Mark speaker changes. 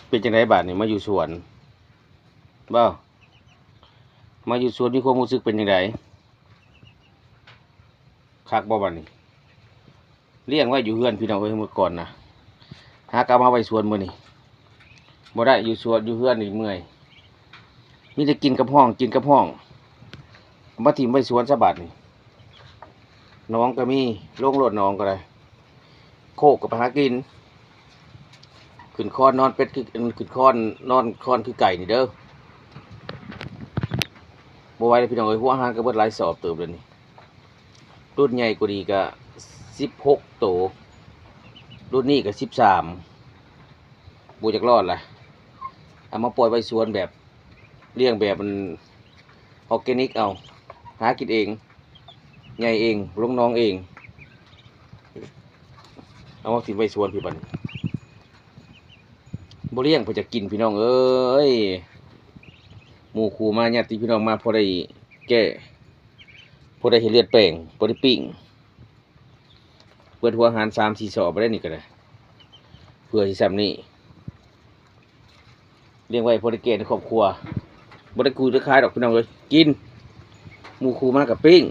Speaker 1: เป็นจังไดบาดนี่มาอยู่สวนบ่มาอยู่สวนมีความรู้สึกเป็นจังไดคักบ่บัดนี้เลี้ยงไว้อยู่เฮือนพี่น้องเอ้ยเมื่อก่อนนะหากลับมาไว้สวนมื้อนี้บ่ได้อยู่สวนอยู่เฮือนนี่เมื่อยมีแต่กินกับห้องกินกับห้องมาถิ่มไว้สวนซะบัดนี่น้องก็มีลงรถน้องก็ได้โคกก็ไปหากินขึ้นคอนนอนเป็ดคือขึ้นคอนนอนคอนคือไก่นี่เด้อบ่ไหวเลยพี่น้องเอ้ยหัวอาหารก็เบิดหลายสอบเติบเลยนี่รุ่นใหญ่กว่านี้ก็16 โตรุ่นนี้ก็13บ่จักรอดล่ะเอามาปล่อยไว้สวนแบบเลี้ยงแบบมันออร์แกนิกเอาหากินเองใหญ่เองลงน้องเองเอามาทิ้งไว้สวนพี่บัดนี้บ่เลี้ยงเพื่อจะกินพี่น้องเอ้ยหมู่คู่มาญาติพี่น้องมาพอได้แก้พอได้เห็นเลือดแป้งพอได้ปิ้งเปิดหัวอาหาร3-4 สอบไปได้นี่ก็ได้เพื่อสิซ้ำนี่เลี้ยงไว้พอได้แก่ในครอบครัวบ่ได้กูได้ขายดอกพี่น้องเอ้ยกินหมู่คู่มากับปิ้ง